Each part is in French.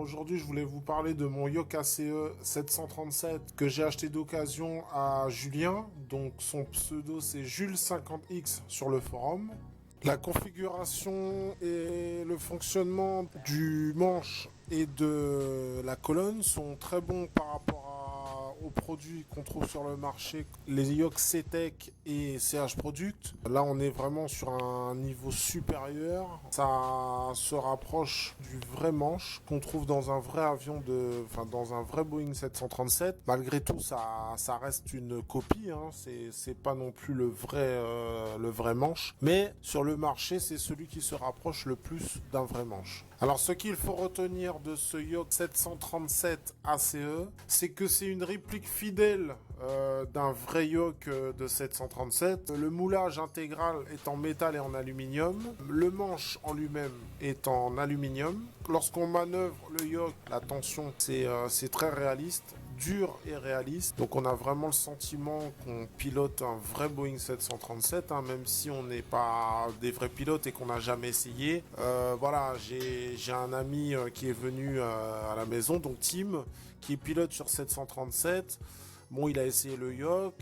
Aujourd'hui, je voulais vous parler de mon Yoke ACE 737 que j'ai acheté d'occasion à Julien. Donc son pseudo c'est Jules50X sur le forum. La configuration et le fonctionnement du manche et de la colonne sont très bons par rapport aux produits qu'on trouve sur le marché, les Yoke CTEC et CH Product. Là, on est vraiment sur un niveau supérieur. Ça se rapproche du vrai manche qu'on trouve dans un vrai avion dans un vrai Boeing 737. Malgré tout, ça reste une copie. Hein. C'est pas non plus le vrai manche. Mais sur le marché, c'est celui qui se rapproche le plus d'un vrai manche. Alors, ce qu'il faut retenir de ce Yoke 737 ACE, c'est que c'est une réplique fidèle d'un vrai Yoke de 737. Le moulage intégral est en métal et en aluminium. Le manche en lui-même est en aluminium. Lorsqu'on manœuvre le Yoke, la tension, c'est très réaliste, dur et réaliste. Donc on a vraiment le sentiment qu'on pilote un vrai Boeing 737, hein, même si on n'est pas des vrais pilotes et qu'on n'a jamais essayé. Voilà, j'ai un ami qui est venu à la maison, donc Tim, qui est pilote sur 737. Bon, il a essayé le Yoke.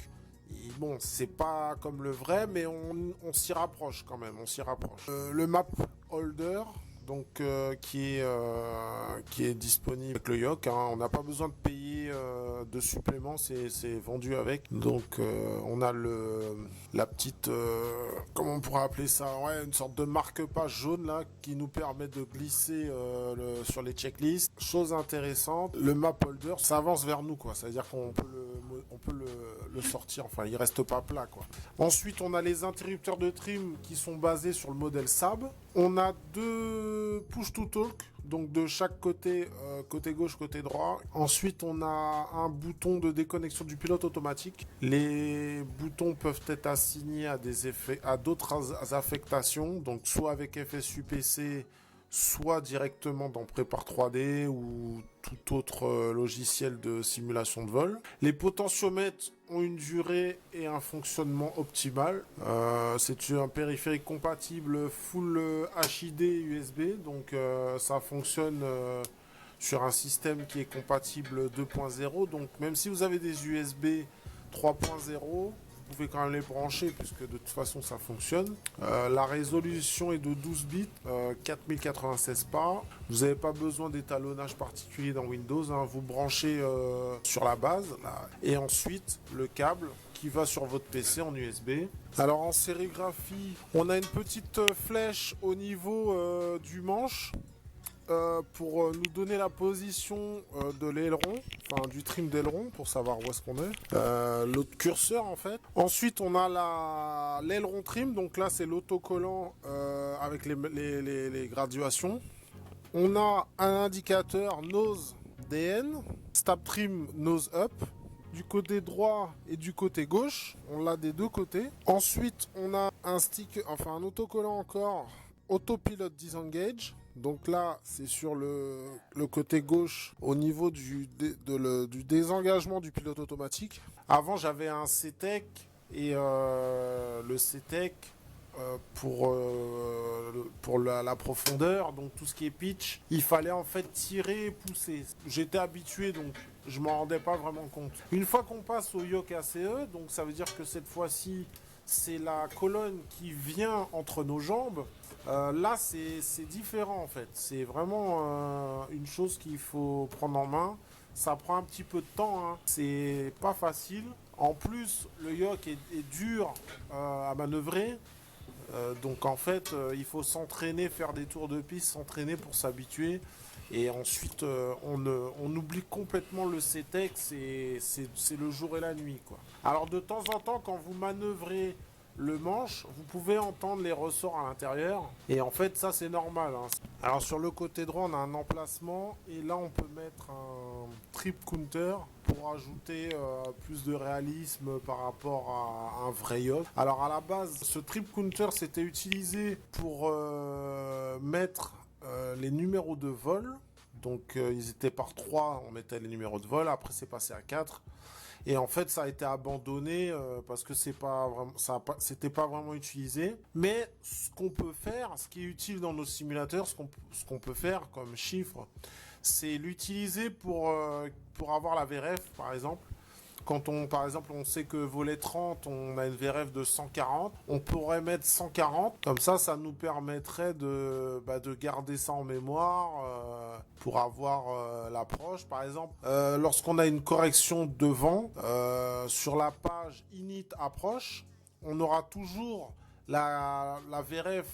Bon, c'est pas comme le vrai, mais on s'y rapproche quand même, on s'y rapproche. Le map holder, donc qui est disponible avec le Yoke, hein. On n'a pas besoin de payer de supplément, c'est vendu avec. Donc on a la petite, comment on pourrait appeler ça, ouais, une sorte de marque-page jaune là qui nous permet de glisser sur les checklists. Chose intéressante, le map holder, ça avance vers nous quoi, c'est-à-dire qu'on peut le sortir, enfin il reste pas plat quoi. Ensuite on a les interrupteurs de trim qui sont basés sur le modèle Saab. On a deux push to talk, donc de chaque côté, côté gauche, côté droit. Ensuite on a un bouton de déconnexion du pilote automatique. Les boutons peuvent être assignés à d'autres affectations, donc soit avec FSUPC, soit directement dans Prépare 3D ou tout autre logiciel de simulation de vol. Les potentiomètres ont une durée et un fonctionnement optimal. C'est un périphérique compatible full HID USB, donc ça fonctionne sur un système qui est compatible 2.0. Donc même si vous avez des USB 3.0, vous pouvez quand même les brancher puisque de toute façon ça fonctionne. La résolution est de 12 bits, 4096 par. Vous n'avez pas besoin d'étalonnage particulier dans Windows, hein. Vous branchez sur la base là. Et ensuite le câble qui va sur votre PC en USB. Alors en sérigraphie, on a une petite flèche au niveau du manche. Pour nous donner la position de l'aileron, enfin du trim d'aileron pour savoir où est-ce qu'on est. L'autre curseur en fait. Ensuite on a l'aileron trim, donc là c'est l'autocollant avec les graduations. On a un indicateur nose DN, stab trim nose up. Du côté droit et du côté gauche, on l'a des deux côtés. Ensuite on a un stick, enfin un autocollant encore, autopilot disengage. Donc là, c'est sur le côté gauche au niveau du désengagement du pilote automatique. Avant, j'avais un CTEC et le CTEC pour la profondeur, donc tout ce qui est pitch, il fallait en fait tirer et pousser. J'étais habitué, donc je m'en rendais pas vraiment compte. Une fois qu'on passe au Yoke ACE, donc ça veut dire que cette fois-ci, c'est la colonne qui vient entre nos jambes. Là, c'est différent en fait. C'est vraiment une chose qu'il faut prendre en main. Ça prend un petit peu de temps, hein. C'est pas facile. En plus, le yoke est dur à manœuvrer. Donc en fait, il faut s'entraîner, faire des tours de piste, s'entraîner pour s'habituer. Et ensuite, on oublie complètement le CTEC, c'est le jour et la nuit, quoi. Alors de temps en temps, quand vous manœuvrez le manche, vous pouvez entendre les ressorts à l'intérieur. Et en fait, ça c'est normal, hein. Alors sur le côté droit, on a un emplacement. Et là, on peut mettre un trip counter pour ajouter plus de réalisme par rapport à un vrai yacht. Alors à la base, ce trip counter c'était utilisé pour mettre les numéros de vol. Donc ils étaient par 3, on mettait les numéros de vol. Après c'est passé à 4. Et en fait, ça a été abandonné parce que c'était pas vraiment utilisé. Mais ce qu'on peut faire, ce qui est utile dans nos simulateurs, ce qu'on peut faire comme chiffre, c'est l'utiliser pour avoir la VRF, par exemple. Quand par exemple, on sait que volet 30, on a une VRF de 140, on pourrait mettre 140. Comme ça nous permettrait de garder ça en mémoire pour avoir l'approche. Par exemple, lorsqu'on a une correction de vent, sur la page init approche, on aura toujours la VRF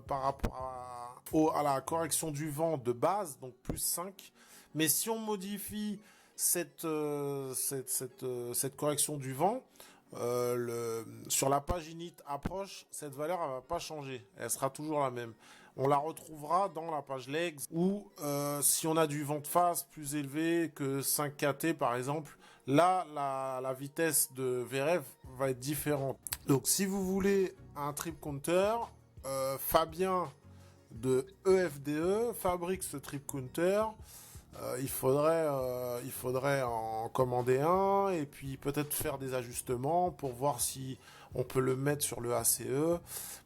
par rapport à la correction du vent de base, donc plus 5. Mais si on modifie cette correction du vent, sur la page init approche, cette valeur ne va pas changer. Elle sera toujours la même. On la retrouvera dans la page legs où si on a du vent de face plus élevé que 5 kT par exemple, là la vitesse de VRF va être différente. Donc si vous voulez un trip counter, Fabien de EFDE fabrique ce trip counter. Il faudrait en commander un et puis peut-être faire des ajustements pour voir si on peut le mettre sur le ACE.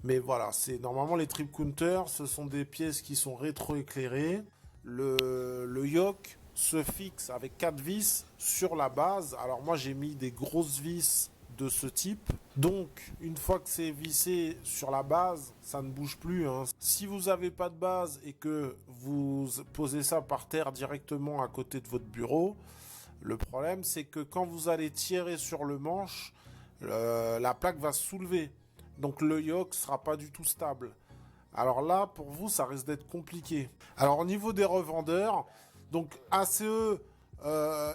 Mais voilà, normalement les trip counters, ce sont des pièces qui sont rétroéclairées. Le yoke se fixe avec 4 vis sur la base. Alors moi j'ai mis des grosses vis de ce type. Donc, une fois que c'est vissé sur la base, ça ne bouge plus, hein. Si vous n'avez pas de base et que vous posez ça par terre directement à côté de votre bureau, le problème c'est que quand vous allez tirer sur le manche, la plaque va se soulever. Donc le yoke sera pas du tout stable. Alors là, pour vous, ça risque d'être compliqué. Alors au niveau des revendeurs, donc ACE,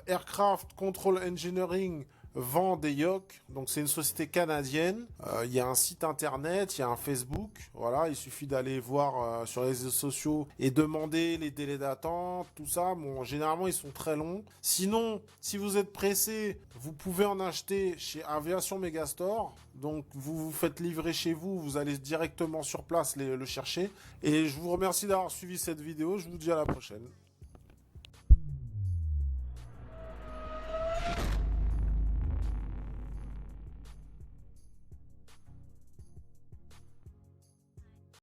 Aircraft Control Engineering, vend des yokes, donc c'est une société canadienne. Il y a un site internet, il y a un Facebook, voilà, il suffit d'aller voir sur les réseaux sociaux et demander les délais d'attente, tout ça. Bon, généralement ils sont très longs. Sinon, si vous êtes pressé, vous pouvez en acheter chez Aviation Megastore. Donc vous vous faites livrer chez vous, vous allez directement sur place le chercher. Et je vous remercie d'avoir suivi cette vidéo, je vous dis à la prochaine.